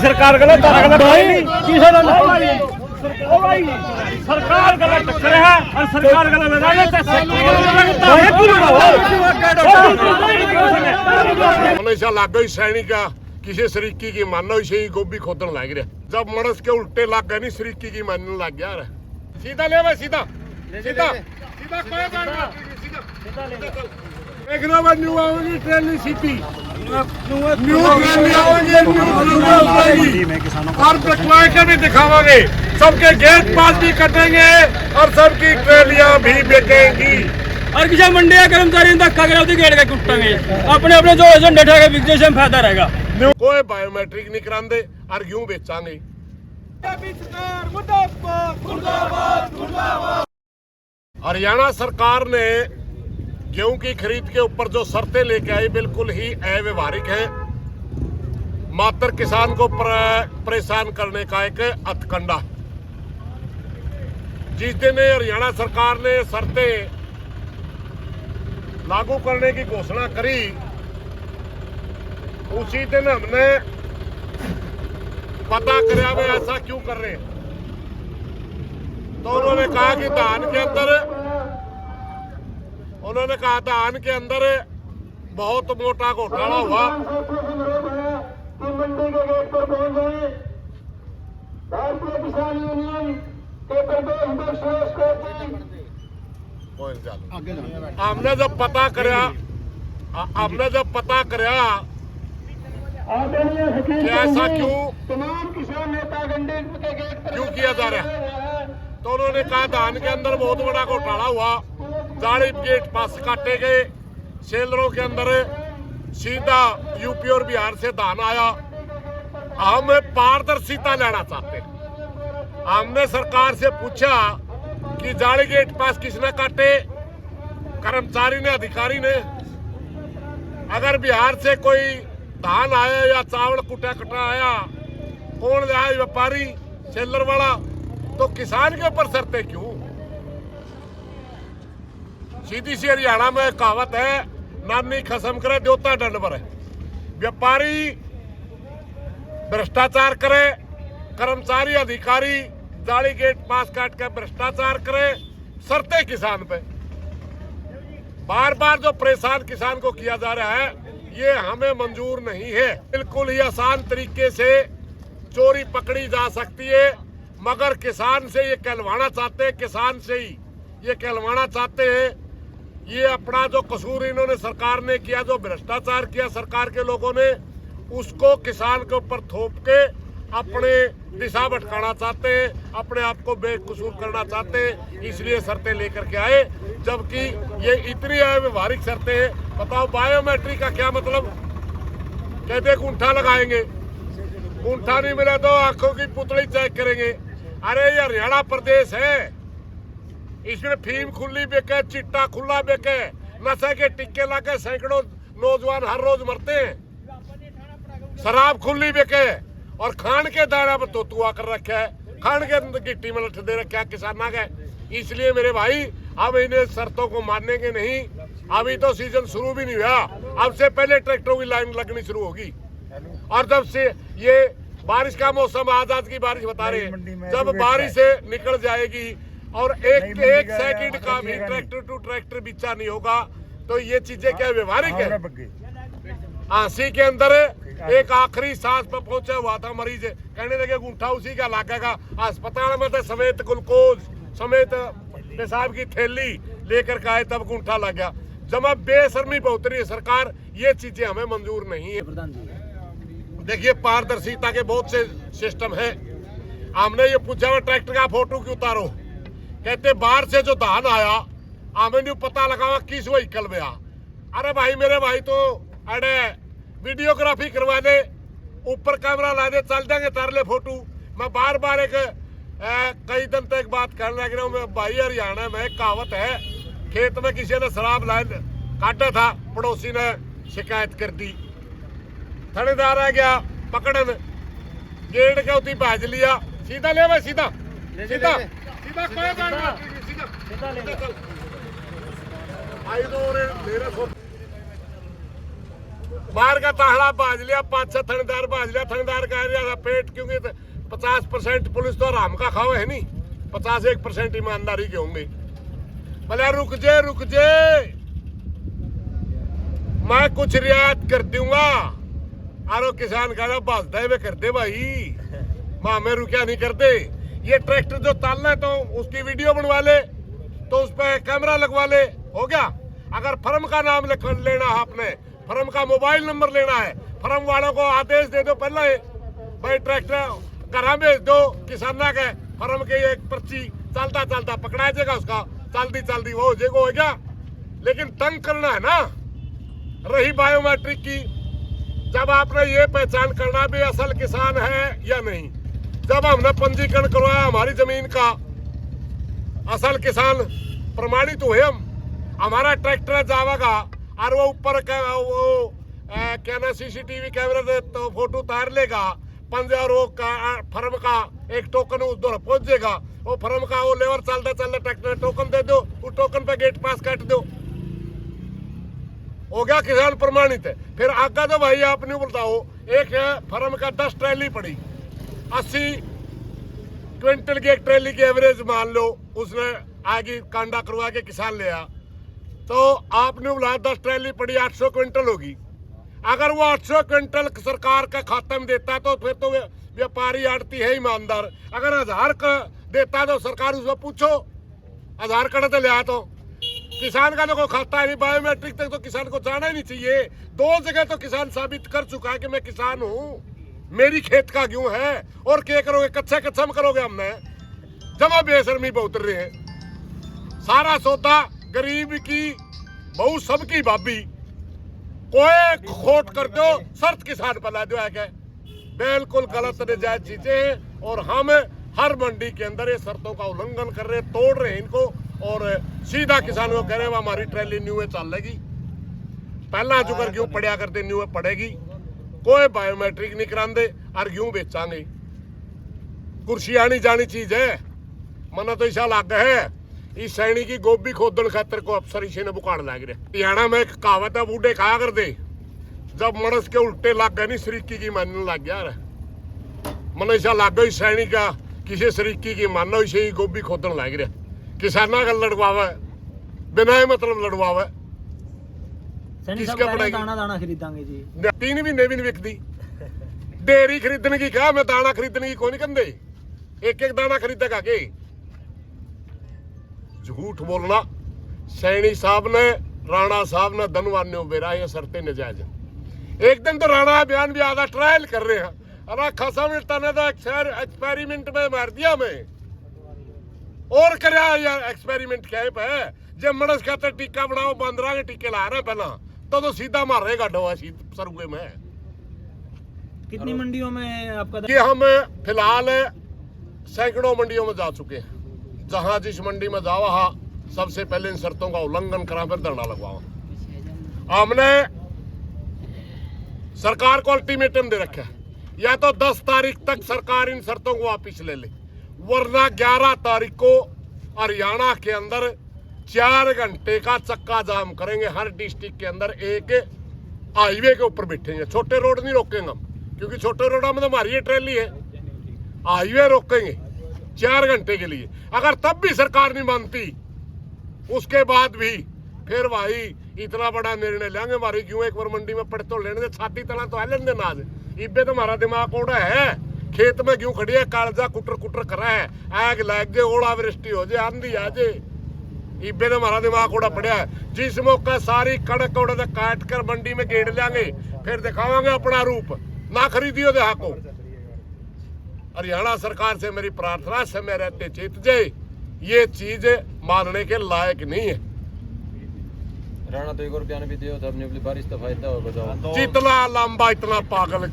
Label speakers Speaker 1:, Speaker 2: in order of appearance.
Speaker 1: सरकार गलत सरकार गलत टक्कर है और सरकार गलत
Speaker 2: हमेशा लागे सैनिक किसी शरीकी की मानो से गोभी खोदन लग रहा जब मड़स के उल्टे लग गए नहीं शरीकी की मानने लग गया सीधा ले भाई सीधा सीधा सीधा कोई बात नहीं एक नंबर न्यू आएगी ट्रेन सिटी न्यू ट्रेन आएगी और बटवाए के भी दिखावांगे सबके गेट पास भी कटेंगे और सबकी ट्रेनियां भी बेचेंगी
Speaker 1: और किसी मंडिया कर्मचारी धक्का करा गेट के कुटांगे अपने अपने जो झंडे ठेके बिजनेस में फायदा रहेगा
Speaker 2: कोई बायोमेट्रिक नहीं करांदे और यूं बेचांगे हरियाणा सरकार ने गेहूं की खरीद के ऊपर जो शर्तें लेके आई बिल्कुल ही अव्यवहारिक है मात्र किसान को परेशान करने का एक हथकंडा जिस दिन हरियाणा सरकार ने शर्तें लागू करने की घोषणा करी उसी दिन हमने पता कराया वे ऐसा क्यों कर रहे हैं तो उन्होंने कहा कि धान के अंदर बहुत मोटा घोटाला हुआ हमने जब पता कराया कि ऐसा क्यों किया जा रहा है तो उन्होंने कहा धान के अंदर बहुत बड़ा घोटाला हुआ जाली गेट पास काटे गए सेलरों के अंदर सीधा यूपी और बिहार से धान आया हम पारदर्शिता लेना चाहते हैं हमने सरकार से पूछा कि जाली गेट पास किसने काटे कर्मचारी ने अधिकारी ने अगर बिहार से कोई धान आया या चावल कुटा कटा आया कौन ले आया व्यापारी सेलर वाला तो किसान के ऊपर शर्तें क्यों सीधी सी हरियाणा में कहावत है नानी खसम करे देवता दंड पर है व्यापारी भ्रष्टाचार करे कर्मचारी अधिकारी जाली गेट पास काट कर भ्रष्टाचार करे शर्तें किसान पे बार बार जो परेशान किसान को किया जा रहा है ये हमें मंजूर नहीं है बिल्कुल ही आसान तरीके से चोरी पकड़ी जा सकती है मगर किसान से ये कहलवाना चाहते हैं किसान से ही ये कहलवाना चाहते हैं ये अपना जो कसूर इन्होंने सरकार ने किया जो भ्रष्टाचार किया सरकार के लोगों ने उसको किसान के ऊपर थोप के अपने दिशा भटकाना चाहते हैं अपने आप को बेकसूर करना चाहते हैं इसलिए शर्तें लेकर के आए जबकि ये इतनी अव्यवहारिक शर्तें हैं बताओ बायोमेट्रिक का क्या मतलब कहते अंगूठा लगाएंगे अंगूठा नहीं मिला तो आंखों की पुतली चेक करेंगे अरे ये हरियाणा प्रदेश है इसमें फीम खुली बिके चिट्टा खुला बिके नशे के टिक्के लगे सैकड़ों नौजवान हर रोज मरते हैं शराब खुली बिके और खान के दाना पर तोतुआ कर रखा है खान के अंदर गिट्टी में लठ दे रखा है किसाना का इसलिए मेरे भाई अब इन्हें शर्तों को मानेंगे नहीं अभी तो सीजन शुरू भी नहीं हुआ अब से पहले ट्रैक्टरों की लाइन लगनी शुरू होगी और जब से ये बारिश का मौसम आज की बारिश बता रहे हैं जब बारिश से निकल जाएगी और एक सेकंड का भी ट्रैक्टर टू ट्रैक्टर बिचा नहीं होगा तो ये चीजें क्या व्यवहारिक है आंसी के अंदर एक आखिरी सांस पर पहुंचा हुआ था मरीज कहने लगे अंगूठा उसी का लागेगा अस्पताल में तो समेत ग्लूकोज समेत पेशाब की थैली लेकर के आए तब अंगूठा लग गया जब बेशर्मी पे उतरी है सरकार ये चीजें हमें मंजूर नहीं है देखिए पारदर्शिता के बहुत से सिस्टम है हमने ये पूछा ट्रैक्टर का फोटो क्यों उतारो कहते बाहर से जो धान आया हमें नहीं पता लगा किस व्हीकल में आ अरे भाई मेरे भाई तो अरे वीडियोग्राफी करवा दे ऊपर कैमरा ला दे चल जाएंगे तार ले फोटो मैं बार बार एक कई दिन तक बात करने लग रहा हूँ मैं भाई हरियाणा में कहावत है खेत में किसी ने शराब लाइन काटा था पड़ोसी ने शिकायत कर दी थानेदार आ गया पकड़न गेट के उती भाज लिया सीधा ले भाई सीधा सीधा सीधा कोई बात नहीं सीधा सीधा चल आई तो मेरे बाहर का ताहड़ा बाज लिया, 5-6 थानेदार बाज लिया। थानेदार कह रहा था पेट, क्योंकि 50% पुलिस तो आराम का खाओ है नहीं, 51% ईमानदारी के होंगे। बोले रुक जे मैं कुछ रियायत कर दूंगा। आरो किसान कह रहा भाजदा वे कर दे भाई, माँ में रुकिया नहीं कर दे। ये ट्रैक्टर जो तालना है तो उसकी वीडियो बनवा ले, तो उस पर कैमरा लगवा ले, हो गया। अगर फर्म का नाम लिख लेना है आपने, फर्म का मोबाइल नंबर लेना है, फर्म वालों को आदेश दे दो पहले भाई ट्रैक्टर घर भेज दो किसाना के, फर्म के एक पर्ची चलता चलता पकड़ा जाएगा, उसका चलती वो हो जाएगा, हो गया। लेकिन तंग करना है ना। रही बायोमेट्रिक की, जब आपने ये पहचान करना भी असल किसान है या नहीं, जब हमने पंजीकरण करवाया हमारी जमीन का, असल किसान प्रमाणित हुए हम, हमारा ट्रैक्टर जाएगा और वो ऊपर क्या ना CCTV कैमरे से तो फोटो उतार लेगा, पंजे और वो फर्म का एक टोकन उस दौर पहुंच जाएगा। वो फर्म का वो लेवर चलते ट्रैक्टर टोकन दे दो, उस टोकन पे गेट पास काट दो, हो गया किसान प्रमाणित है। फिर आगे तो भाई आप नहीं बताओ, एक फर्म का 10 ट्रैली पड़ी, 80 क्विंटल की एक ट्रैली की एवरेज मान लो, उसने आगे कांडा करवा के किसान लिया, तो आपने बोला 10 ट्रैली पड़ी 800 क्विंटल होगी। अगर वो 800 क्विंटल सरकार के खाते में देता है तो फिर तो व्यापारी आड़ती है ईमानदार। अगर 1000 का देता है तो सरकार उसको पूछो, 1000 का तो लिया, तो किसान का तो कोई खाता नहीं। बायोमेट्रिक तक तो किसान को जाना ही नहीं चाहिए। 2 जगह तो किसान साबित कर चुका है कि मैं किसान हूँ, मेरी खेत का गेहूं है। और क्या करोगे, कच्चा में करोगे। हमने जमा बेशर्मी पे उतर रहे हैं। सारा सौदा गरीब की बहु सबकी भाभी, कोई खोट कर दो शर्त किसान पर ला दो है, बिल्कुल गलत नाजायज चीजें हैं। और हम हर मंडी के अंदर ये शर्तों का उल्लंघन कर रहे, तोड़ रहे हैं इनको, और सीधा किसान को कह रहे हैं हमारी ट्रैली न्यू चल लेगी, पहला जो कर गेहूं पड़िया करते न्यू पड़ेगी, कोई बायोमेट्रिक नहीं करांदे और गेहूं बेचांगे। कुर्सी आनी जानी चीज है। मना तो ऐसा लग है इस सैनी की गोभी खोदन खातर को अफसर इसे ने बुकाड़ लग रहे। हरियाणा में एक कहावत है, बूढ़े खाया कर दे, जब मणस के उल्टे लग गए नहीं सरीकी की मानने लग गया। मन ऐसा लग गया सैनी का किसी सरीकी की मानो, इसे ही गोभी खोदन लग रहा। किसाना का लड़वावा बिना मतलब लड़वावा, किसका पड़ेगा?
Speaker 3: दाना खरीदांगे जी,
Speaker 2: 3 महीने भी नहीं बिकती। डेयरी खरीदने की कहा, मैं दाना खरीदने की कोई नहीं कंदे, एक दाना खरीदेगा के। झूठ बोलना। सैनी साहब ने, राणा साहब ने धनवान्यों बेरा ये शर्तें नजायज। एक दिन तो राणा बयान भी आधा ट्रायल कर रहे हैं, अरे खासा मिलता ने तो एक्सपेरिमेंट में मार दिया मैं, और क्या यार एक्सपेरिमेंट क्या है। जब मणस कहते टीका बनाओ, बंदरा के टीके ला रहे पहला, तो सीधा मार रहेगा डवा सरुए में।
Speaker 3: कितनी मंडियों में आपका?
Speaker 2: कि हम फिलहाल सैकड़ों मंडियों में जा चुके हैं। जहां जिस मंडी में जावा हा, सबसे पहले इन शर्तों का उल्लंघन करा, फिर धरना लगवाओ। हमने सरकार को अल्टीमेटम दे रखा है, या तो 10 तारीख तक सरकार इन शर्तों को वापिस ले ले, वरना 11 तारीख को हरियाणा के अंदर 4 घंटे का चक्का जाम करेंगे। हर डिस्ट्रिक्ट के अंदर एक हाईवे के ऊपर बैठेंगे। छोटे रोड नहीं रोकेंगे हम, क्योंकि छोटे रोड में तो हमारी ये ट्रैली है। हाईवे रोकेंगे 4 घंटे के लिए। अगर तब भी सरकार नहीं मानती, उसके बाद भी फिर भाई इतना बड़ा निर्णय लेंगे। हमारी क्यों एक बार मंडी में पड़े तो लेने दे, छाती तना तो है लेने नाज। इबे तो हमारा दिमाग ओड़ा है, खेत में क्यों खड़ी है, कालजा कुटर करा है, आग लग जाए, ओलावृष्टि हो जाए, आंधी आ जाए, इबे तो हमारा दिमाग ओड़ा पड़ा है। जिस मौका सारी कड़क उड़ा काट कर मंडी में गेड़ लेंगे, फिर दिखावांगे अपना रूप, ना खरीदियो देहा को। हरियाणा सरकार से मेरी प्रार्थना, समय रहते चेत जाए, ये चीज मानने के लायक नहीं है।
Speaker 4: राणा तो 1 रुपया भी दियो, तो अपनी बारिश तो फायदा होगा।
Speaker 2: जितना लंबा इतना पागल